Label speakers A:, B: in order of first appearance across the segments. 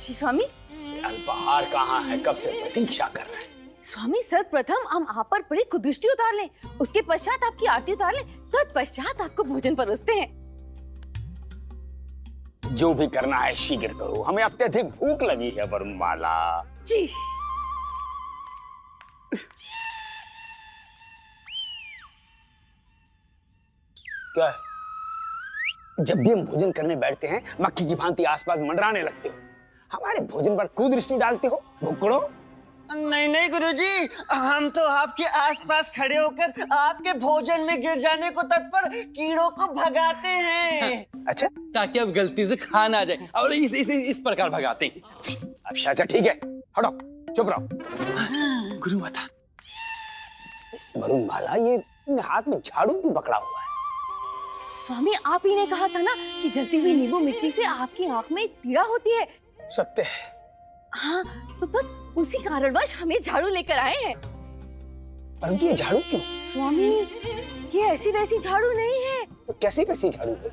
A: जी स्वामी।
B: अल्पाहार कहाँ है? कब से प्रतीक्षा कर रहे हैं।
A: स्वामी सर्वप्रथम हम आप पर बड़ी कुदृष्टि उतार लें, उसके पश्चात आपकी आरती उतार लें, तत्पश्चात आपको भोजन परोसते हैं।
B: जो भी करना है शीघ्र करो, हमें अत्यधिक भूख लगी है वरुणमाला।
A: जी।
B: क्या है? जब भी हम भोजन करने बैठते हैं मक्खी की भांति आसपास मंडराने लगते हो, हमारे भोजन पर कुदृष्टि डालते हो। भुक्कड़ो।
C: नहीं नहीं गुरुजी, हम तो आपके आसपास खड़े होकर आपके भोजन में गिर जाने को तत्पर कीड़ों को भगाते हैं।
B: अच्छा,
D: ताकि अब गलती से खा ना जाए और इस प्रकार भगाते हैं।
B: अच्छा अच्छा ठीक है, हटो, चुप रहो।
D: गुरु माता।
B: वरुणमाला, ये हाथ में झाड़ू क्यों पकड़ा हुआ है?
A: स्वामी आप ही ने कहा था ना कि जलती हुई नींबू मिर्ची से आपकी आंख में पीड़ा होती है।
B: सत्य है।
A: हाँ, तो बस उसी कारणवश हमें झाड़ू लेकर आए हैं।
B: परंतु ये झाड़ू क्यों?
A: स्वामी, ये ऐसी वैसी झाड़ू नहीं है।
B: तो कैसी वैसी झाड़ू है?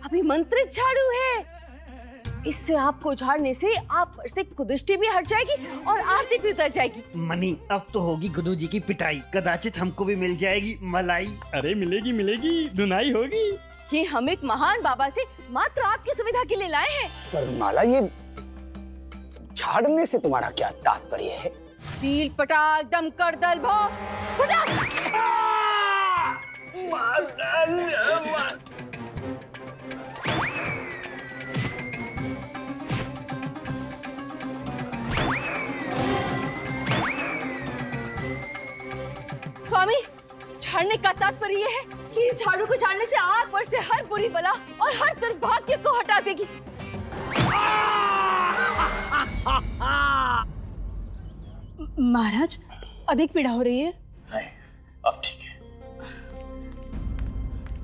A: अभिमंत्रित झाड़ू है। इससे आपको झाड़ने से आप पर से कुदृष्टि भी हट जाएगी और आरती भी उतर जाएगी।
C: मनी, अब तो होगी गुरुजी की पिटाई, कदाचित हमको भी मिल जाएगी मलाई।
D: अरे मिलेगी मिलेगी, धुनाई होगी।
A: ये हम एक महान बाबा से मात्र आपकी सुविधा के लिए लाए हैं।
B: वरुणमाला, ये झाड़ने से तुम्हारा क्या तात्पर्य है?
A: चील पटाक दमकड़ दल भो फटाक। स्वामी, झाड़ने का तात्पर्य यह है कि इस झाड़ू को झाड़ने से आप पर से हर बुरी बला और हर दुर्भाग्य को हटा देगी।
E: महाराज, अधिक पीड़ा हो रही है?
F: नहीं, अब ठीक है।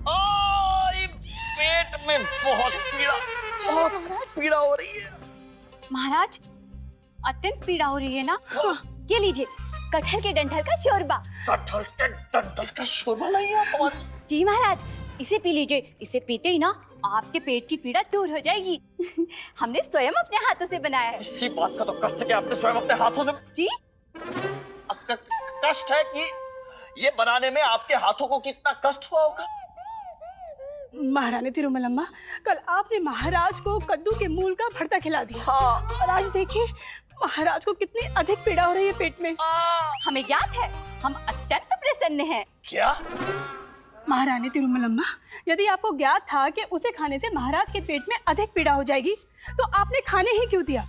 F: ओह, पेट में बहुत पीड़ा हो रही है।
G: महाराज, अत्यंत पीड़ा हो रही है ना? ये लीजिए, कटहल के डंठल का शोरबा।
F: कटहल के डंठल का शोरबा नहीं है?
G: जी महाराज, इसे पी लीजिए। इसे पीते ही ना आपके पेट की पीड़ा दूर हो जाएगी। हमने स्वयं अपने हाथों से बनाया है।
F: इसी बात का तो कष्ट है कि आपने स्वयं अपने हाथों से।
G: जी?
F: कष्ट है कि ये बनाने में आपके हाथों को कितना कष्ट हुआ होगा।
E: महारानी तिरुमलम्मा, कल आपने महाराज को कद्दू के मूल का भरता खिला दिया।
F: हाँ।
E: और आज देखिए महाराज को कितनी अधिक पीड़ा हो रही है पेट में।
G: हमें ज्ञात है, हम अत्यंत प्रसन्न हैं।
F: क्या?
E: महारानी तिरुमलम्मा, यदि आपको ज्ञात था कि उसे खाने से महाराज के पेट में अधिक पीड़ा हो जाएगी, तो आपने खाने ही क्यों दिया?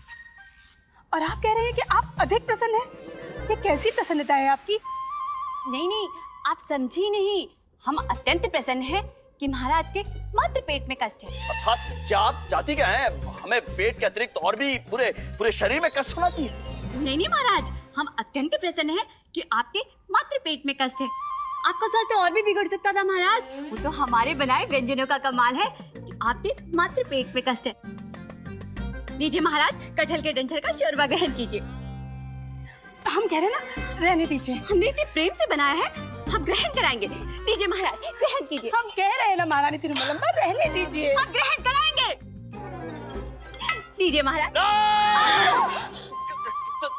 E: और आप कह रहे हैं कि आप अधिक प्रसन्न हैं? ये कैसी प्रसन्नता है आपकी?
G: नहीं, आप समझी नहीं। हम अत्यंत प्रसन्न हैं कि महाराज के मात्र पेट में कष्ट है।
F: अर्थात क्या आप चाहती क्या है? हमें पेट के अतिरिक्त और भी पूरे शरीर में कष्ट होना चाहिए?
G: नहीं महाराज, हम अत्यंत प्रसन्न हैं कि आपके मात्र पेट में कष्ट है। आपका स्वास्थ्य और भी बिगड़ सकता था महाराज। वो तो हमारे बनाए व्यंजनों का कमाल है कि आपके मात्र पेट में कष्ट है। लीजिए महाराज, कटहल के डंठल का शोरबा ग्रहण कीजिए।
E: हम कह रहे हैं ना, रहने दीजिए।
G: हमने इतने प्रेम से बनाया है, हम ग्रहण कराएंगे। लीजिए महाराज, ग्रहण कीजिए।
E: हम कह रहे हैं ना महारानी तिरुमलम्मा, रहने दीजिए।
G: हम ग्रहण कराएंगे। लीजिए महाराज।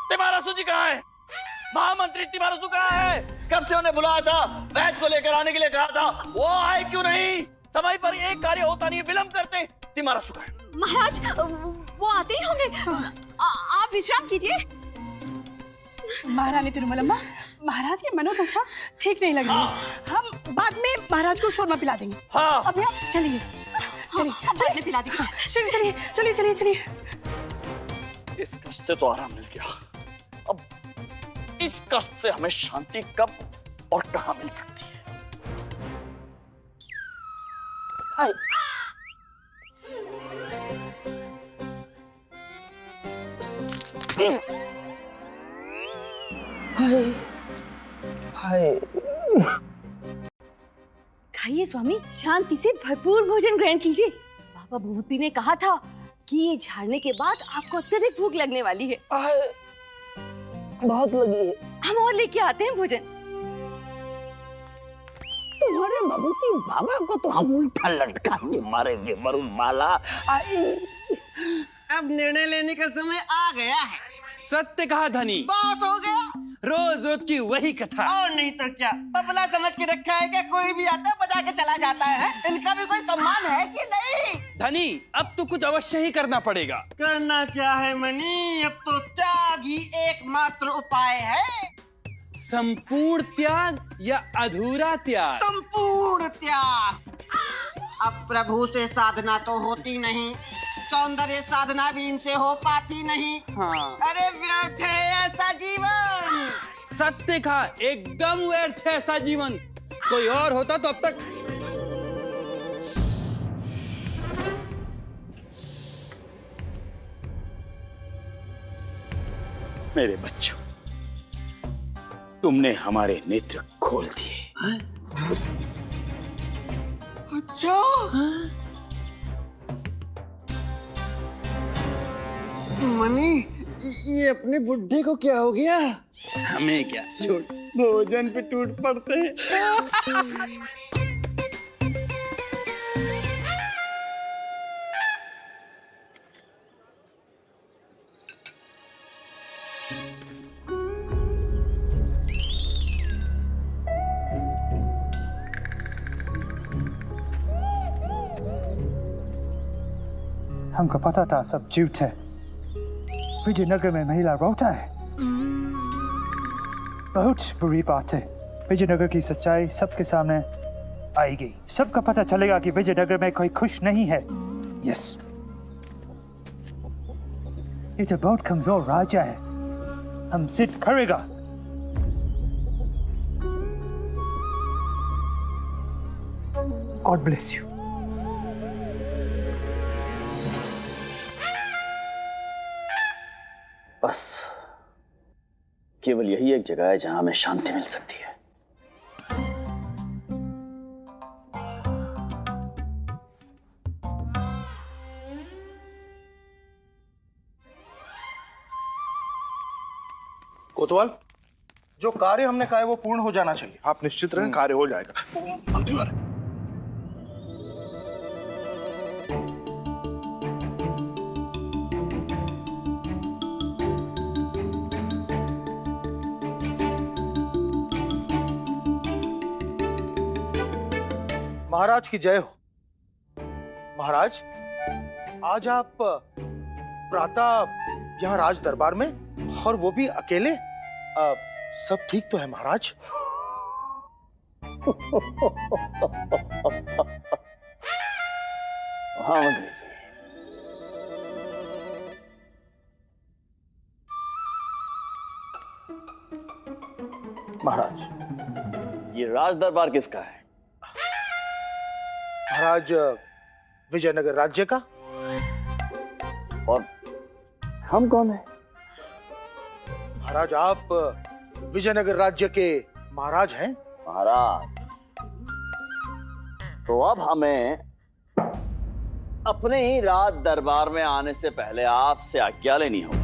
F: तिमारसु जी कहाँ है? महामंत्री तिमारसु कहाँ है? कब से उन्हें बुलाया था, वैद्य को लेकर आने के लिए कहा था, वो आए क्यों नहीं? समय पर एक कार्य होता नहीं, विलंब करते। तिमारसु कहाँ है?
G: महाराज, वो आते ही होंगे। आप विश्राम कीजिए।
E: महारानी तिरुमलम्मा, महाराज की मनोदशा ठीक नहीं लग रही। हम बाद में महाराज को शोरमा पिला देंगे।
F: हाँ।
E: अभी आप चलिए,
G: बाद में पिला देंगे।
E: चलिए।
F: इस कष्ट से तो आराम मिल गया। अब इस कष्ट से हमें शांति कब और कहां मिल सकती है?
B: हाय। हाय।
A: खाइए स्वामी, शांति से भरपूर भोजन ग्रहण कीजिए। बाबा भूति ने कहा था कि ये झाड़ने के बाद आपको अत्यधिक भूख लगने वाली है।
B: बहुत लगी है।
A: हम और लेके आते हैं भोजन।
B: तुम्हारे भभूति बाबा को तो हम उल्टा लटका के मारेंगे वरुणमाला।
C: अब निर्णय लेने का समय आ गया है।
D: सत्य कहा धनी,
C: बहुत हो गया।
D: रोज रोज की वही कथा।
C: और नहीं तो क्या, पपला समझ के रखा है क्या? कोई भी आता है बजा के चला जाता है। इनका भी कोई सम्मान है कि नहीं?
D: धनी, अब तो कुछ अवश्य ही करना पड़ेगा।
C: करना क्या है मनी? अब तो त्याग ही एकमात्र उपाय है।
D: संपूर्ण त्याग या अधूरा त्याग?
C: संपूर्ण त्याग। अब प्रभु से साधना तो होती नहीं, सौंदर्य साधना भी इनसे हो पाती नहीं।
D: हाँ।
C: अरे व्यर्थ है ऐसा जीवन।
D: सत्य कहा, एकदम व्यर्थ है ऐसा जीवन। कोई और होता तो अब तक।
B: मेरे बच्चों, तुमने हमारे नेत्र खोल दिए।
C: अच्छा, मनी, ये अपने बुड्ढे को क्या हो गया?
D: हमें क्या, छोड़, भोजन पे टूट पड़ते हैं।
H: हमको पता था सब झूठ है। विजयनगर में महिला रोता है, बहुत बुरी बात है। विजयनगर की सच्चाई सबके सामने आएगी। सबको पता चलेगा कि विजयनगर में कोई खुश नहीं है। यस, ये तो बहुत कमजोर राजा है, हम सिद्ध करेगा। God bless you.
F: बस केवल यही एक जगह है जहां हमें शांति मिल सकती है।
I: कोतवाल, जो कार्य हमने कहा है वो पूर्ण हो जाना चाहिए। आप निश्चित रहें, कार्य हो जाएगा। महाराज की जय हो। महाराज, आज आप प्रातः यहाँ राज दरबार में, और वो भी अकेले। सब ठीक तो है महाराज?
F: हाँ मंत्री जी।
I: महाराज,
F: ये राज दरबार किसका है?
I: महाराज, विजयनगर राज्य का।
F: और हम कौन है?
I: महाराज, आप विजयनगर राज्य के महाराज हैं।
F: महाराज, तो अब हमें अपने ही राज दरबार में आने से पहले आपसे आज्ञा लेनी होगी।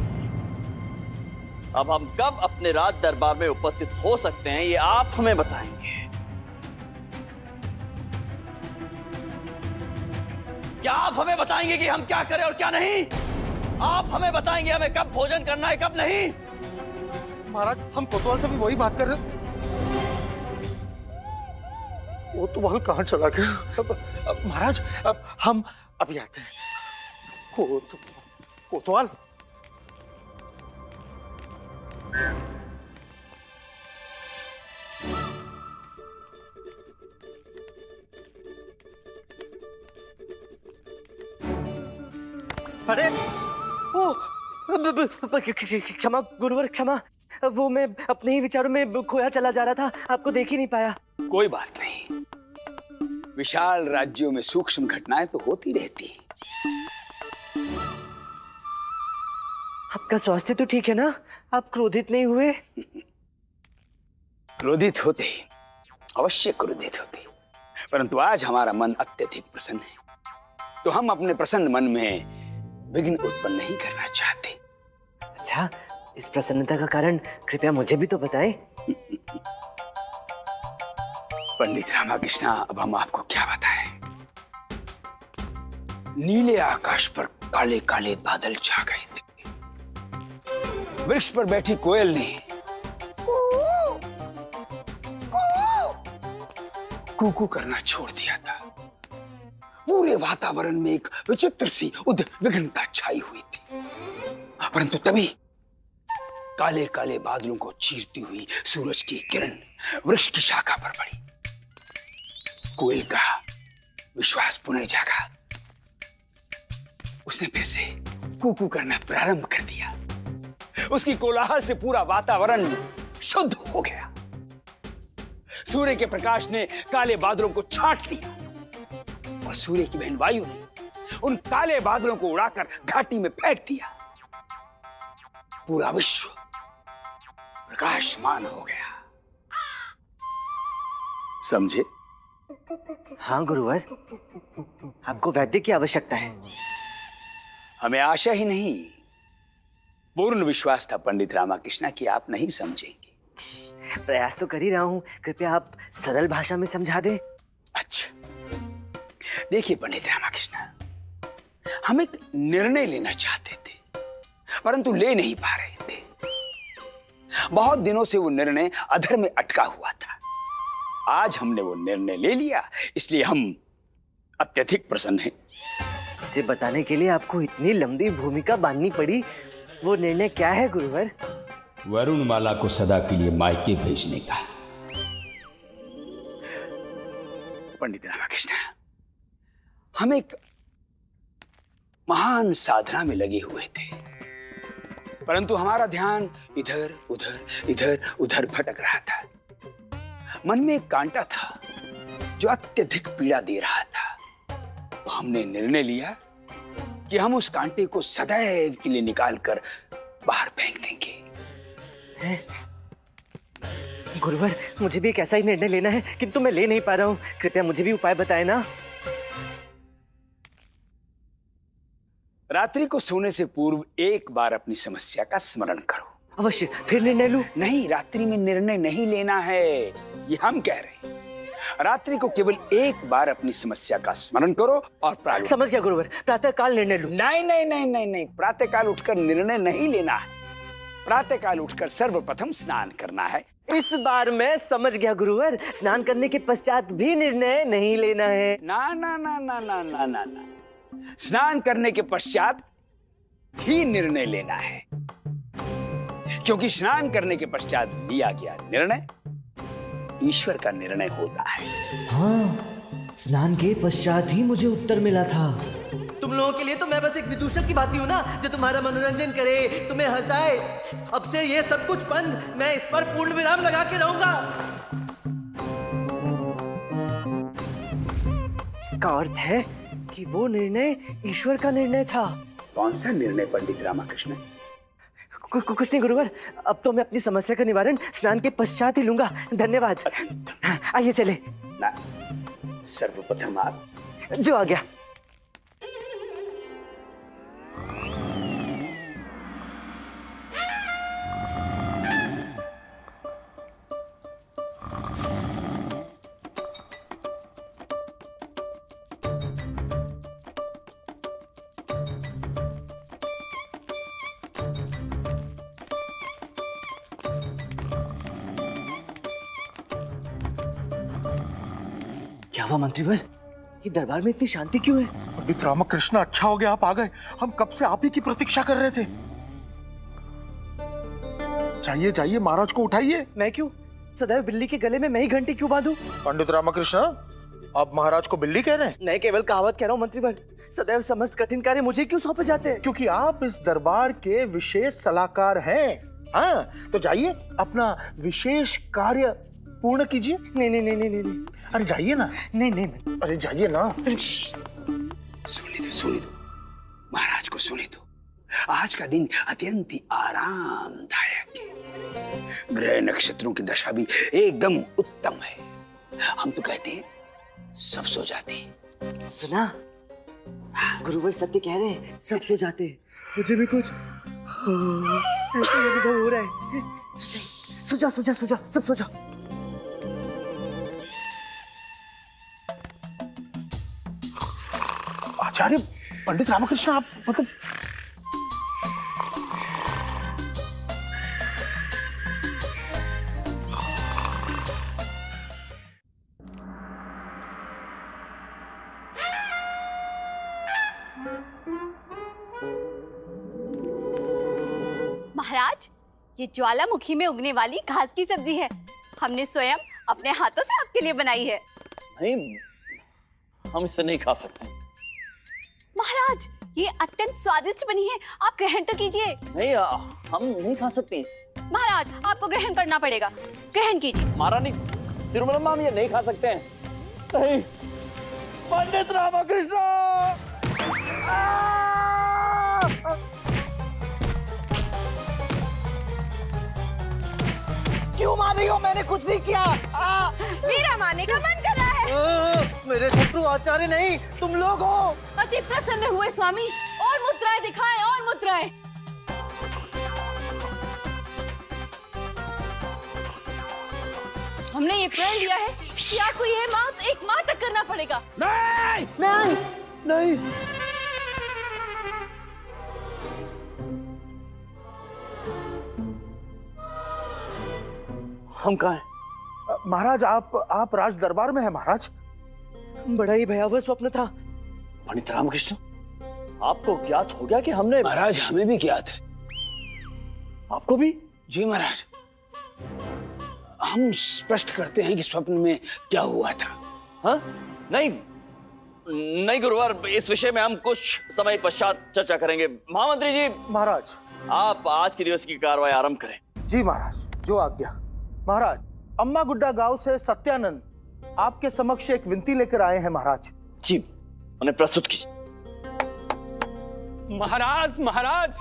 F: अब हम कब अपने राज दरबार में उपस्थित हो सकते हैं, ये आप हमें बताएंगे। क्या आप हमें बताएंगे कि हम क्या करें और क्या नहीं? आप हमें बताएंगे हमें कब भोजन करना है, कब नहीं?
I: महाराज, हम कोतवाल से भी वही बात कर रहे थे। वो तो वहां कहाँ चला गया? महाराज, अब हम अभी आते हैं। कोतवाल,
C: अरे ओ, क्षमा गुरुवर, क्षमा। वो मैं अपने ही विचारों में खोया चला जा रहा था, आपको देख ही नहीं पाया।
B: कोई बात नहीं, विशाल राज्यों में सूक्ष्म घटनाएं तो होती रहती।
C: आपका स्वास्थ्य तो ठीक है ना? आप क्रोधित नहीं हुए?
B: क्रोधित होते, अवश्य क्रोधित होते, परंतु आज हमारा मन अत्यधिक प्रसन्न है, तो हम अपने प्रसन्न मन में विघ्न उत्पन्न नहीं करना चाहते।
C: अच्छा, इस प्रसन्नता का कारण कृपया मुझे भी तो बताएं।
B: पंडित रामाकृष्णा, अब हम आपको क्या बताएं? नीले आकाश पर काले काले बादल छा गए थे। वृक्ष पर बैठी कोयल ने कूकू करना छोड़ दिया था। पूरे वातावरण में एक विचित्र सी उद्विग्नता छाई हुई थी। परंतु तभी काले काले बादलों को चीरती हुई सूरज की किरण वृक्ष की शाखा पर पड़ी। कोयल का विश्वास पुनः जागा। उसने फिर से कूकू करना प्रारंभ कर दिया। उसकी कोलाहल से पूरा वातावरण शुद्ध हो गया। सूर्य के प्रकाश ने काले बादलों को छाट लिया और सूर्य की बहन वायु ने उन काले बादलों को उड़ाकर घाटी में फेंक दिया। पूरा विश्व प्रकाशमान हो गया। समझे?
J: हाँ गुरुवर, आपको वैद्य की आवश्यकता है।
B: हमें आशा ही नहीं, पूर्ण विश्वास था पंडित रामाकृष्ण कि आप नहीं समझेंगे।
J: प्रयास तो कर ही रहा हूँ, कृपया आप सरल भाषा में समझा दें।
B: अच्छा, देखिए पंडित रामाकृष्ण, हम एक निर्णय लेना चाहते थे परंतु ले नहीं पा रहे थे। बहुत दिनों से वो निर्णय अधर में अटका हुआ था। आज हमने वो निर्णय ले लिया, इसलिए हम अत्यधिक प्रसन्न हैं।
J: इसे बताने के लिए आपको इतनी लंबी भूमिका बांधनी पड़ी। वो निर्णय क्या है गुरुवर?
B: वरुणमाला को सदा के लिए मायके भेजने का। पंडित रामाकृष्ण, हम एक महान साधना में लगे हुए थे, परंतु हमारा ध्यान इधर उधर भटक रहा था। मन में एक कांटा था जो अत्यधिक पीड़ा दे रहा था। तो हमने निर्णय लिया कि हम उस कांटे को सदैव के लिए निकालकर बाहर फेंक देंगे।
J: गुरुवर, मुझे भी एक ऐसा ही निर्णय लेना है, किंतु मैं ले नहीं पा रहा हूँ। कृपया मुझे भी उपाय बताएं ना।
B: रात्रि को सोने से पूर्व एक बार अपनी समस्या का स्मरण करो।
J: अवश्य, फिर निर्णय लूं?
B: नहीं, रात्रि में निर्णय नहीं लेना है, ये हम कह रहे हैं। रात्रि को केवल एक बार अपनी समस्या का स्मरण करो और प्रारूप।
J: समझ गया गुरुवर, प्रातः काल निर्णय लूं।
B: नहीं, प्रातः काल उठकर निर्णय नहीं लेना है। प्रातः काल उठकर सर्वप्रथम स्नान करना है।
J: इस बार मैं समझ गया गुरुवर, स्नान करने के पश्चात भी निर्णय नहीं लेना है।
B: ना ना ना ना ना ना ना ना, स्नान करने के पश्चात ही निर्णय लेना है, क्योंकि स्नान करने के पश्चात लिया गया निर्णय ईश्वर का निर्णय होता है।
J: हाँ, स्नान के पश्चात ही मुझे उत्तर मिला था। तुम लोगों के लिए तो मैं बस एक विदूषक की भांति हूँ ना, जो तुम्हारा मनोरंजन करे, तुम्हें हंसाए। अब से ये सब कुछ बंद, मैं इस पर पूर्ण विराम लगा के रहूंगा। इसका अर्थ है कि वो निर्णय ईश्वर का निर्णय था।
B: कौन सा निर्णय पंडित रामाकृष्ण?
J: कुछ नहीं गुरुवर, अब तो मैं अपनी समस्या का निवारण स्नान के पश्चात ही लूंगा। धन्यवाद। आइए चले।
B: ना, सर्वप्रथम आप।
J: जो आ गया। क्या हुआ मंत्रीवर, ये दरबार में इतनी शांति क्यों है?
I: पंडित रामकृष्ण, अच्छा हो गया आप आ गए। हम कब से आप ही की प्रतीक्षा कर रहे थे। जाइए जाइए, महाराज को उठाइए।
J: मैं क्यों? सदैव बिल्ली के गले में मैं ही घंटी क्यों बांधूं?
I: पंडित रामकृष्ण, आप महाराज को बिल्ली कह रहे हैं?
J: नहीं, केवल कहावत कह रहा हूँ मंत्रीवर। सदैव समस्त कठिन कार्य मुझे क्यों सौंपे जाते हैं?
I: क्योंकि आप इस दरबार के विशेष सलाहकार हैं। हाँ, तो जाइए अपना विशेष कार्य पूर्ण कीजिए।
J: नहीं।
I: अरे जाइए ना।
J: नहीं।
I: अरे जाइए ना।
B: सुने दो महाराज को, सुने दो। आज का दिन अत्यंत ही आरामदायक है। ग्रह नक्षत्रों की दशा भी एकदम उत्तम है। हम तो कहते हैं सब सो जाते हैं।
J: सुना, गुरुवर सत्य कह रहे हैं, सब सो जाते हैं। मुझे भी कुछ ऐसा अनुभव हो रहा है। सो जाओ, सब सो जाओ।
I: आचार्य, पंडित रामकृष्ण आप मतलब
G: महाराज, ये ज्वालामुखी में उगने वाली घास की सब्जी है। हमने स्वयं अपने हाथों से आपके लिए बनाई है।
F: नहीं, हम इसे नहीं खा सकते।
G: महाराज, ये अत्यंत स्वादिष्ट बनी है, आप ग्रहण तो कीजिए।
F: नहीं, हम नहीं खा सकते।
G: महाराज, आपको ग्रहण करना पड़ेगा, ग्रहण कीजिए।
F: महारानी तिरुमलम्मा, हम ये नहीं खा सकते हैं। नहीं, पंडित रामकृष्ण!
J: क्यों मार रही हो? मैंने कुछ नहीं किया।
G: मेरा मारने का मन कर रहा है।
J: मेरे शत्रु आचार्य नहीं, तुम लोग हो।
A: अति प्रसन्न हुए स्वामी, और मुद्राएं दिखाएं, और मुद्राएं। हमने ये प्रण लिया है कि आपको ये मात एक माह तक करना पड़ेगा।
B: नहीं
J: नहीं नहीं।
F: हम कहाँ हैं?
I: महाराज आप राज दरबार में हैं महाराज।
J: बड़ा ही भयावह स्वप्न था।
F: पंडित रामकृष्ण, आपको ज्ञात हो गया कि हमने?
B: महाराज, हमें भी ज्ञात है।
F: आपको भी?
B: जी महाराज, हम स्पष्ट करते हैं कि स्वप्न में क्या हुआ था।
F: हाँ? नहीं नहीं गुरुवार, इस विषय में हम कुछ समय पश्चात चर्चा करेंगे। महामंत्री जी,
I: महाराज
F: आप आज के दिवस की कार्रवाई आरंभ करें।
I: जी महाराज, जो आज्ञा। महाराज, अम्मा गुड्डा गांव से सत्यानंद आपके समक्ष एक विनती लेकर आए हैं महाराज।
F: जी, उन्हें प्रस्तुत कीजिए।
D: महाराज महाराज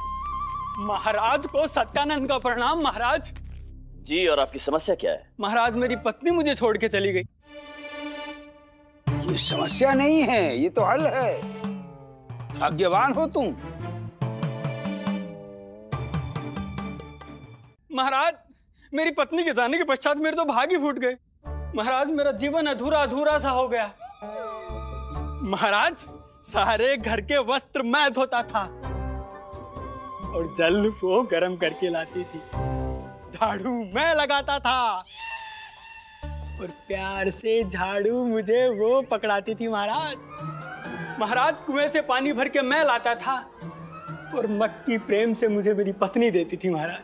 D: महाराज को सत्यानंद का प्रणाम। महाराज
F: जी, और आपकी समस्या क्या है?
D: महाराज, मेरी पत्नी मुझे छोड़ के चली गई।
B: ये समस्या नहीं है, ये तो हल है। भाग्यवान हो तुम।
D: महाराज, मेरी पत्नी के जाने के पश्चात मेरे तो भाग ही फूट गए। महाराज, मेरा जीवन अधूरा अधूरा सा हो गया। महाराज, सारे घर के वस्त्र मैं धोता था और जल वो गर्म करके लाती थी, झाड़ू मैं लगाता था और प्यार से झाड़ू मुझे वो पकड़ाती थी। महाराज, कुएं से पानी भर के मैं लाता था और मटकी प्रेम से मुझे मेरी पत्नी देती थी महाराज।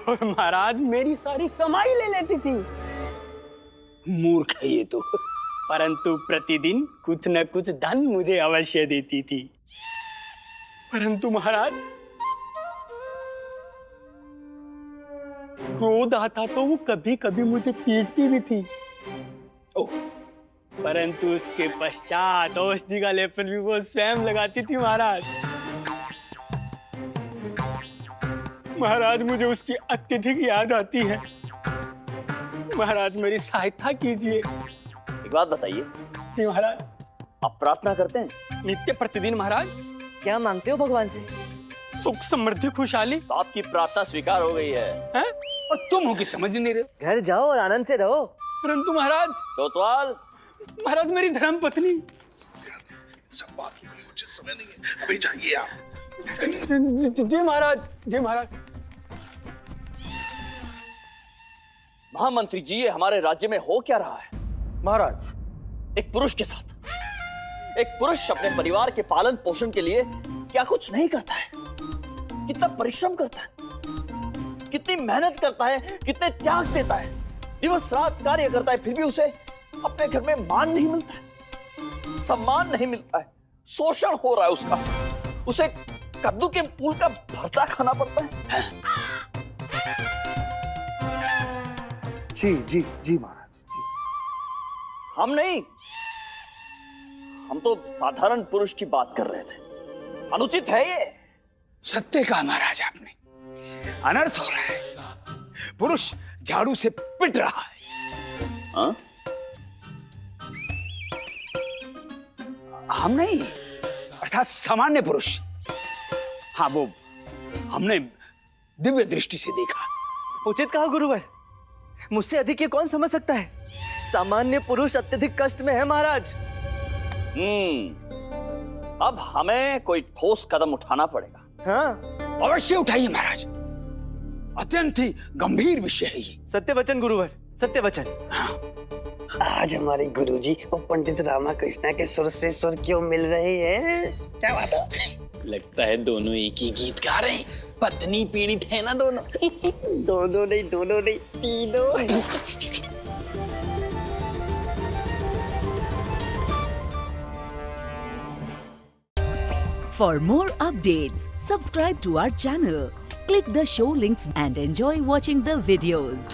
D: और महाराज, मेरी सारी कमाई ले लेती थी।
B: मूर्ख है ये तो।
D: परंतु प्रतिदिन कुछ न कुछ धन मुझे अवश्य देती थी। परंतु महाराज, क्रोध आता तो वो कभी कभी मुझे पीटती भी थी। परंतु उसके पश्चात औषधि का लेपन भी वो स्वयं लगाती थी। महाराज, मुझे उसकी अत्यधिक याद आती है। महाराज, मेरी सहायता कीजिए।
F: एक बात बताइए।
D: जी महाराज।
F: आप प्रार्थना करते हैं?
D: नित्य प्रतिदिन महाराज।
J: क्या मांगते हो भगवान से?
D: सुख समृद्धि खुशहाली।
F: तो आपकी प्रार्थना स्वीकार हो गई है।
B: और तुम हो कि समझ नहीं रहे।
J: घर जाओ और आनंद से रहो।
D: परंतु महाराज।
F: कोतवाल।
D: महाराज, मेरी धर्म पत्नी।
I: सब बात के लिए उचित समय नहीं है, अभी जाइए आप।
D: जी महाराज, जी महाराज।
F: महामंत्री जी, ये हमारे राज्य में हो क्या रहा है?
I: महाराज,
F: एक पुरुष के साथ एक पुरुष अपने परिवार के पालन पोषण के लिए क्या कुछ नहीं करता है? कितना परिश्रम करता है, कितनी मेहनत करता है, कितने त्याग देता है, दिवस रात कार्य करता है, फिर भी उसे अपने घर में मान नहीं मिलता है, सम्मान नहीं मिलता है, शोषण हो रहा है उसका। उसे कद्दू के फूल का भरता खाना पड़ता है।
I: जी जी जी महाराज जी।
F: हम नहीं, हम तो साधारण पुरुष की बात कर रहे थे। अनुचित है ये।
B: सत्य कहा महाराज आपने। अनर्थ हो रहा है। पुरुष झाड़ू से पिट रहा है।
F: हाँ?
B: हम नहीं, अर्थात सामान्य पुरुष। हाँ, वो हमने दिव्य दृष्टि से देखा।
J: उचित कहा गुरुवर, मुझसे अधिक ये कौन समझ सकता है? सामान्य पुरुष अत्यधिक कष्ट में है महाराज।
F: अब हमें कोई ठोस कदम उठाना पड़ेगा।
J: हाँ
B: अवश्य उठाइए महाराज, अत्यंत ही गंभीर विषय है ये।
J: सत्य वचन गुरुवर, सत्य वचन।
C: आज हमारे गुरुजी और पंडित रामाकृष्णा के सुर से सुर क्यों मिल रहे हैं? क्या बात है?
F: लगता है दोनों एक ही गीत गा रहे हैं। पत्नी पीड़ित है ना दोनों।
C: दोनों नहीं तीनों।
K: For more updates, subscribe to our channel, click the show links and enjoy watching the videos.